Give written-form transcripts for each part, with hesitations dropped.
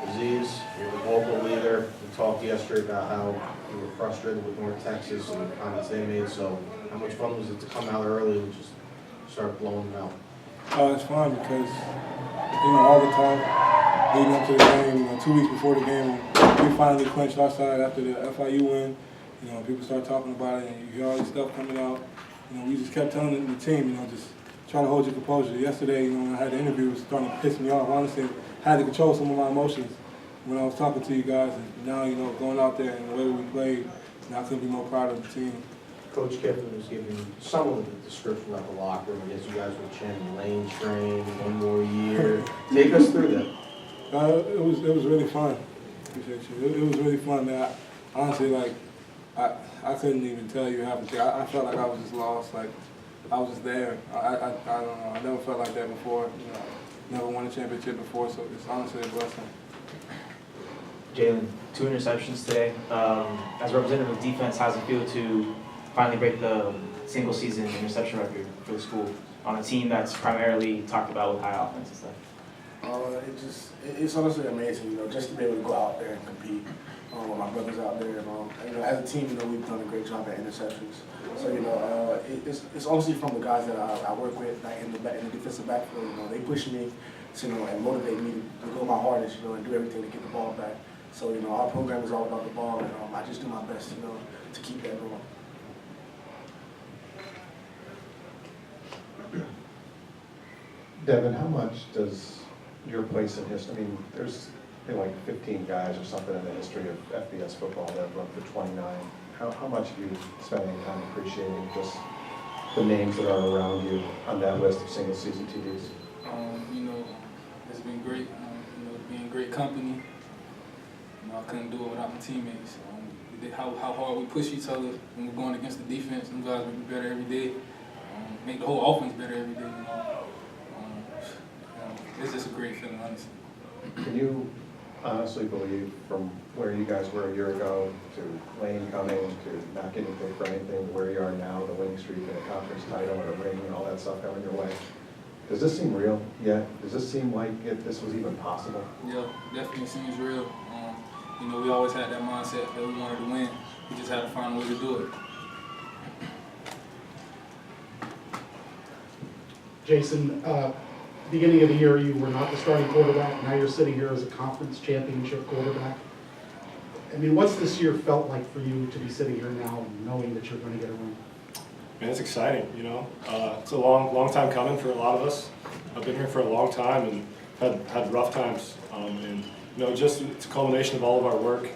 Aziz, you're the vocal leader. We talked yesterday about how you were frustrated with North Texas and the comments they made. So how much fun was it to come out early and just start blowing them out? It's fun because, all the talk leading up to the game, 2 weeks before the game, we finally clinched our side after the FIU win. People start talking about it and you hear all this stuff coming out. We just kept telling the team, just try to hold your composure. Yesterday, when I had the interview, it was starting to piss me off. Honestly, I had to control some of my emotions when I was talking to you guys. And now, going out there and the way we played, I couldn't be more proud of the team. Coach Kiffin was giving some of the description of the locker room. I guess you guys were chanting Lane Train, 1 more year. Take us through that. It was really fun. Appreciate you. It was really fun, man. Honestly, I couldn't even tell you half the thing. I felt like I was just lost. Like I was just there. I don't know. I never felt like that before. Never won a championship before, so it's honestly a blessing. Jalen, 2 interceptions today. As a representative of defense, how's it feel to finally break the single-season interception record for the school on a team that's primarily talked about with high offense and stuff? It's honestly amazing, just to be able to go out there and compete with my brothers out there. And, as a team, we've done a great job at interceptions. So, it's honestly from the guys that I work with, in the defensive backfield. They push me, and motivate me to go my hardest, and do everything to get the ball back. So, our program is all about the ball, and I just do my best, to keep that going. Devin, how much does your place in history, there's like 15 guys or something in the history of FBS football that have run for 29. How much have you spent any time appreciating just the names that are around you on that list of single-season TDs? It's been great, being great company. I couldn't do it without my teammates. How hard we push each other when we're going against the defense. Them guys make me better every day. Make the whole offense better every day. It's just a great feeling, honestly. Can you honestly believe from where you guys were a year ago to Lane coming to not getting picked for anything, where you are now, the winning streak and a conference title and a ring and all that stuff coming your way? Does this seem real yet? Does this seem like this was even possible? Yeah, definitely seems real. We always had that mindset that we wanted to win. We just had to find a way to do it. Jason, beginning of the year, you were not the starting quarterback. Now you're sitting here as a conference championship quarterback. What's this year felt like for you to be sitting here now knowing that you're going to get a ring? Man, it's exciting, It's a long time coming for a lot of us. I've been here for a long time and had rough times. It's a culmination of all of our work.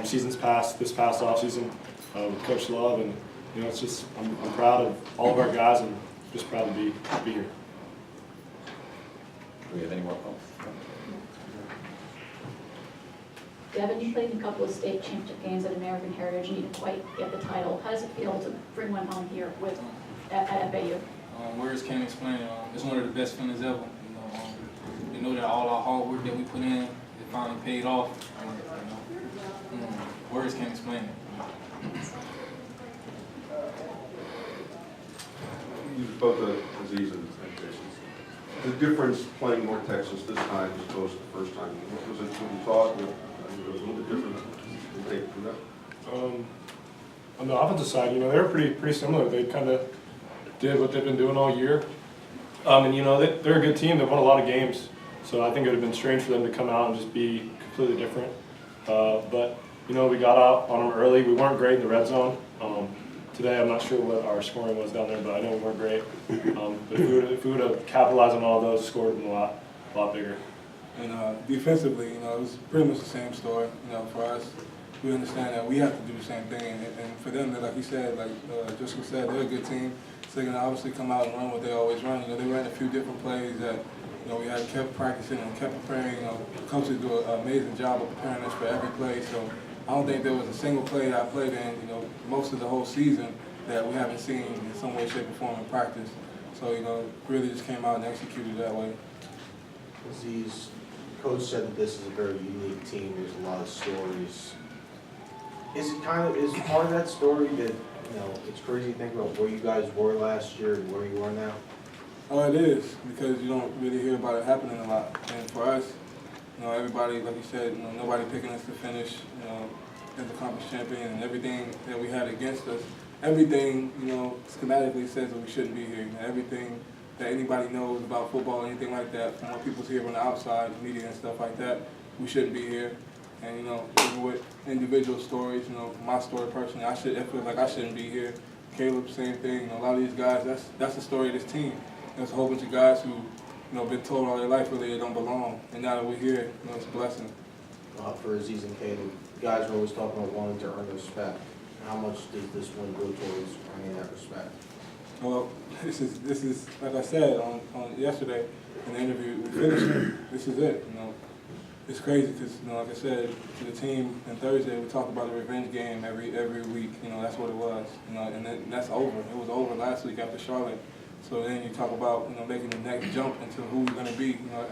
Seasons past, this past offseason with Coach Love, and I'm proud of all of our guys and just proud to be here. Do we have any more calls? Devin, you played in a couple of state championship games at American Heritage and you didn't quite get the title. How does it feel to bring one home here at FAU? Words can't explain it. It's one of the best feelings ever. You know that all our hard work that we put in, it finally paid off. Words can't explain it. Both Aziz and Jason. The difference playing North Texas this time as opposed to the first time, what was it when you thought it was a little bit different? Take it from that. On the offensive side, they were pretty similar. They kind of did what they've been doing all year. They're a good team. They've won a lot of games. So I think it would have been strange for them to come out and just be completely different. But we got out on them early. We weren't great in the red zone. Today, I'm not sure what our scoring was down there, but I know we weren't great. But if we would have capitalized on all those, scored them a lot bigger. And defensively, it was pretty much the same story. For us, we understand that we have to do the same thing. And for them, like you said, like Driscoll said, they're a good team. So they're going to obviously come out and run what they always run. They ran a few different plays that we had kept practicing and kept preparing. Coaches do an amazing job of preparing us for every play. So I don't think there was a single play I played in, most of the whole season that we haven't seen in some way, shape, or form in practice. So, really just came out and executed that way. Aziz, Coach said that this is a very unique team. There's a lot of stories. Is part of that story that, it's crazy to think about where you guys were last year and where you are now? Oh, it is, because you don't really hear about it happening a lot. And for us, You know, everybody, like you said, you know, nobody picking us to finish, you know, as a conference champion, and everything that we had against us, everything, you know, schematically says that we shouldn't be here. You know, everything that anybody knows about football, anything like that, from what people hear on the outside, media and stuff like that, we shouldn't be here. And, you know, even with individual stories, you know, my story personally, I feel like I shouldn't be here. Caleb, same thing. You know, a lot of these guys, that's the story of this team. There's a whole bunch of guys who, you know, been told all their life really they don't belong. And now that we're here, you know, it's a blessing. For Aziz and Caleb, guys are always talking about wanting to earn respect. How much does this win go towards earning that respect? Well, this is like I said on yesterday in the interview, we finished it. This is it. You know, it's crazy because, you know, like I said to the team on Thursday, we talked about the revenge game every week. You know, that's what it was. You know, and then that's over. It was over last week after Charlotte. So then you talk about, you know, making the next jump into who we're going to be, you know,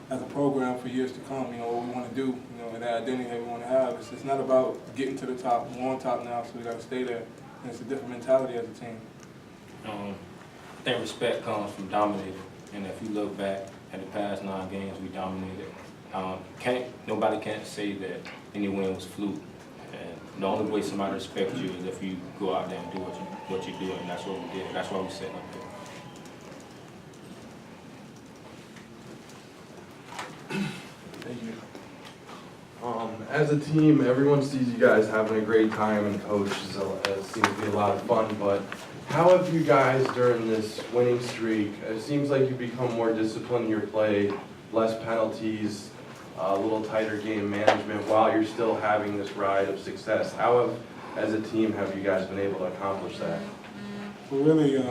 as a program for years to come. You know, what we want to do, you know, and that identity that we want to have. It's not about getting to the top. We're on top now, so we got to stay there. And it's a different mentality as a team. I think respect comes from dominating, and if you look back at the past 9 games, we dominated. Nobody can't say that any win was fluke. And the only way somebody respects you is if you go out there and do what you do, and that's what we did. That's why we're sitting up here. Thank you. As a team, everyone sees you guys having a great time, and coach seems to be a lot of fun, but how have you guys during this winning streak, it seems like you've become more disciplined in your play, less penalties, a little tighter game management while you're still having this ride of success. How as a team have you guys been able to accomplish that? Well, really,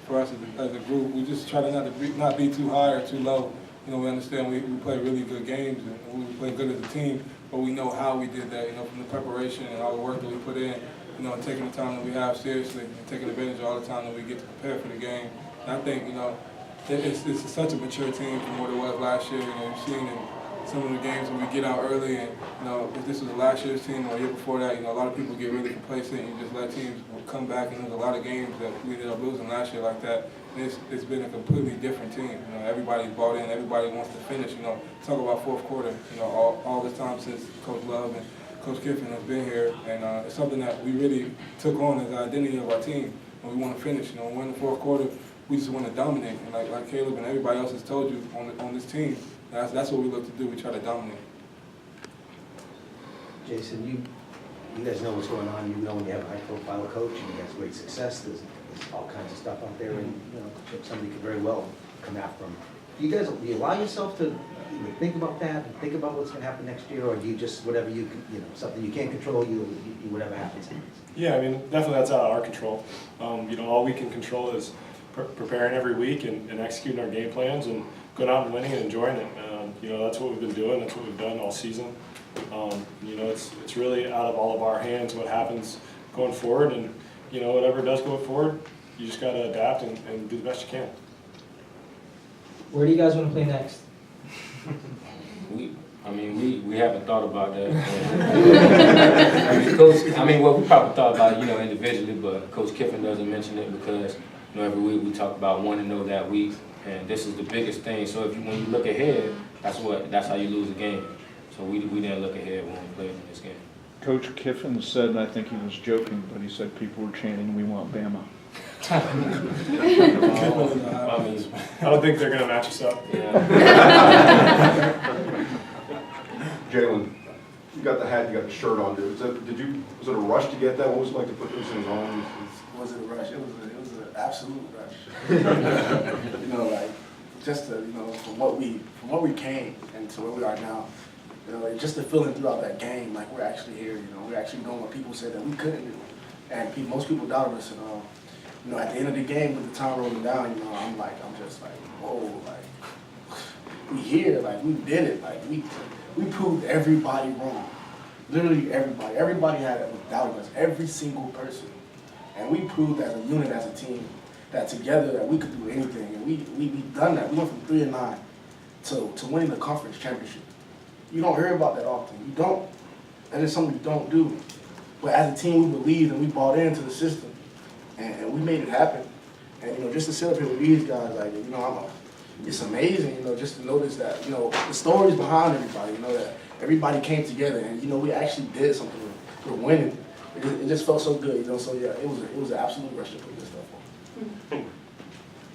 for us as a group, we just try to not be too high or too low. You know, we understand we play really good games and we play good as a team, but we know how we did that, you know, from the preparation and all the work that we put in, you know, taking the time that we have seriously and taking advantage of all the time that we get to prepare for the game. And I think, you know, it's such a mature team from what it was last year. You know, you've seen in some of the games when we get out early, and, you know, if this was last year's team or a year before that, you know, a lot of people get really complacent and you just let teams come back, and there's a lot of games that we ended up losing last year like that. And it's been a completely different team. You know, everybody's bought in, everybody wants to finish. You know, talk about fourth quarter, you know, all this time since Coach Love and Coach Kiffin has been here, and it's something that we really took on as the identity of our team. And we want to finish. You know, when in the fourth quarter, we just want to dominate. And like Caleb and everybody else has told you on this team, that's what we look to do. We try to dominate. Jason, you guys know what's going on. You know when you have a high-profile coach and you have great success, there's all kinds of stuff out there, and, you know, somebody could very well come after them. Do you allow yourself to even think about that and think about what's going to happen next year, or do you just whatever you know, something you can't control, you whatever happens? Yeah, I mean, definitely that's out of our control. You know, all we can control is preparing every week and executing our game plans and going out and winning and enjoying it. You know, that's what we've been doing. That's what we've done all season. You know, it's really out of all of our hands what happens going forward, and, you know, whatever does go forward, you just got to adapt and do the best you can. Where do you guys want to play next? We haven't thought about that. Coach, well, we probably thought about it, you know, individually, but Coach Kiffin doesn't mention it because, you know, every week we talk about wanting to know that week, and this is the biggest thing. So when you look ahead, that's how you lose a game. So we didn't look ahead when we played in this game. Coach Kiffin said, and I think he was joking, but he said people were chanting, "We want Bama." I don't think they're going to match us up. Yeah. Jalen, you got the hat, you got the shirt on. Was it a rush to get that? What was it like to put those things on? It wasn't a rush. It was an absolute rush. You know, like just to, you know, from what we came and to where we are now. You know, like, just the feeling throughout that game, like we're actually here. You know, we're actually doing what people said that we couldn't do, and most people doubted us. And you know, at the end of the game, with the time rolling down, you know, I'm just like, whoa, like we here, like we did it, like we proved everybody wrong. Literally everybody. Everybody had doubted us, every single person. And we proved as a unit, as a team, that together that we could do anything. And we done that. We went from 3-9 to winning the conference championship. You don't hear about that often. You don't. And it's something you don't do. But as a team, we believed and we bought into the system. And we made it happen. And, you know, just to sit up here with these guys, like, you know, it's amazing, you know, just to notice that, you know, the stories behind everybody, you know, that everybody came together and, you know, we actually did something. We're winning. It just felt so good, you know, so yeah, it was an absolute rush to put this stuff on.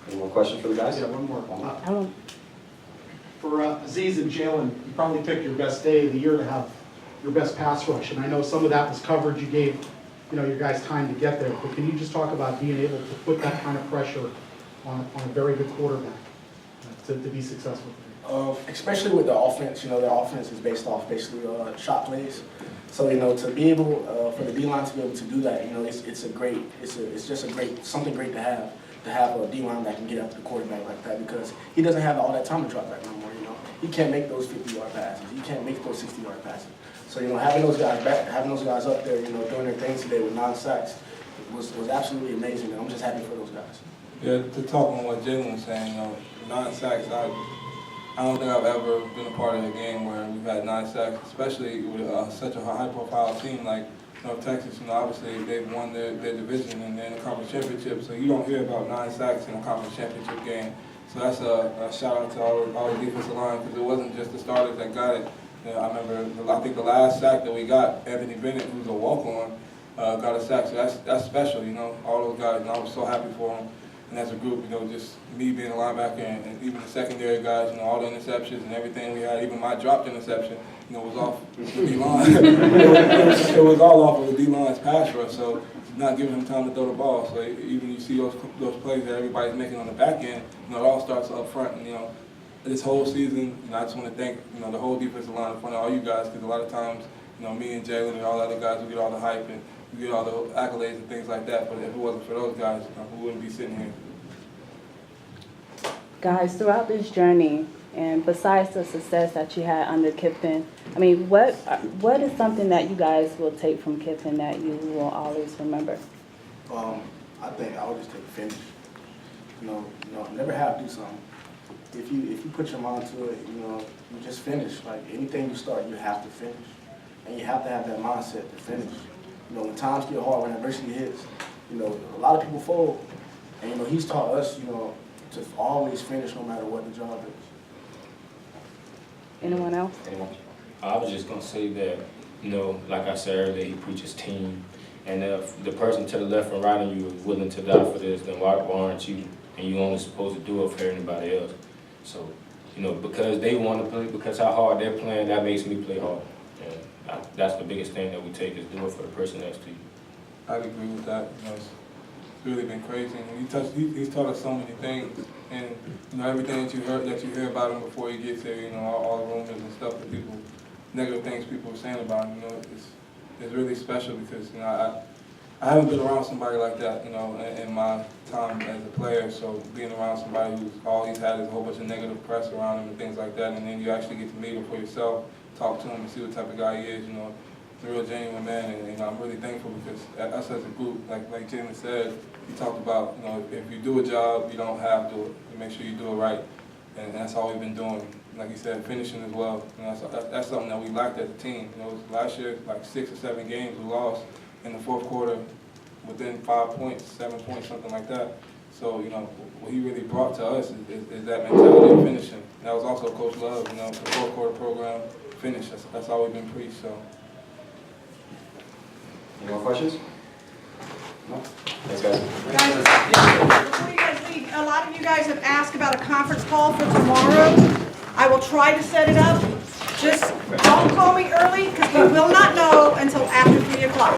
Any more questions for the guys? Yeah, one more. For Aziz and Jalen, you probably picked your best day of the year to have your best pass rush, and I know some of that was coverage. You gave, you know, your guys time to get there, but can you just talk about being able to put that kind of pressure on a very good quarterback to be successful? Especially with the offense, you know, the offense is based off basically shot plays. So, you know, to be able, for the D-line to be able to do that, you know, it's just something great to have a D-line that can get after the quarterback like that, because he doesn't have all that time to drop back no more, you know. He can't make those 50-yard passes. He can't make those 60-yard passes. So, you know, having those guys up there, you know, doing their things today with 9 sacks was absolutely amazing, and I'm just happy for those guys. Yeah, to talk on what Jalen was saying, 9 sacks, I don't think I've ever been a part of a game where we've had 9 sacks, especially with such a high-profile team like North Texas. You know, obviously they've won their division and they're in the conference championship, so you don't hear about 9 sacks in a conference championship game. So that's a shout out to all the defensive line, because it wasn't just the starters that got it. You know, I remember, I think the last sack that we got, Anthony Bennett, who's a walk-on, got a sack. So that's special, you know, all those guys, and I was so happy for them. And as a group, you know, just me being a linebacker and even the secondary guys, you know, all the interceptions and everything we had, even my dropped interception, you know, was off the D-line. It was all off of the D-line's pass rush, so not giving them time to throw the ball. So even you see those plays that everybody's making on the back end, you know, it all starts up front. And, you know, this whole season, you know, I just want to thank, you know, the whole defensive line in front of all you guys, because a lot of times, you know, me and Jalen and all the other guys, we get all the hype and we get all the accolades and things like that, but if it wasn't for those guys, you know, we wouldn't be sitting here. Guys, throughout this journey, and besides the success that you had under Kiffin, I mean, what is something that you guys will take from Kiffin that you will always remember? I think I would just take a finish. You know, never have to do something. If you put your mind to it, you know, you just finish. Like anything you start, you have to finish, and you have to have that mindset to finish. You know, when times get hard, when adversity hits, you know, a lot of people fold, and you know, he's taught us, you know, to always finish no matter what the job is. Anyone else? Anyone? I was just gonna say that, you know, like I said earlier, he preaches team, and if the person to the left and right of you is willing to die for this, then why aren't you? And you only supposed to do it for anybody else. So, you know, because they want to play, because how hard they're playing, that makes me play hard. And that's the biggest thing that we take, is do it for the person next to you. I'd agree with that. You know, it's really been crazy. And he's taught us so many things, and you know, everything that you hear about him before he gets there. You know, all the rumors and stuff that negative things people are saying about him. You know, it's really special, because you know I haven't been around somebody like that, you know, in my time as a player. So being around somebody who's all he's had is a whole bunch of negative press around him and things like that, and then you actually get to meet him for yourself, talk to him, and see what type of guy he is. You know, he's a real genuine man, and you know, I'm really thankful, because us as a group, like Jalen said, he talked about, you know, if you do a job, you don't have to do it. You make sure you do it right, and that's all we've been doing. Like he said, finishing as well. You know, that's something that we lacked as a team. You know, last year, like 6 or 7 games we lost in the fourth quarter within 5 points, 7 points, something like that. So, you know, what he really brought to us is that mentality of finishing. And that was also Coach Love, you know, the fourth quarter program, finish. That's all we've been preached, so. Any more questions? No? Thanks, guys. Before you guys leave, a lot of you guys have asked about a conference call for tomorrow. I will try to set it up. Just don't call me early, because we will not know until after 3 o'clock.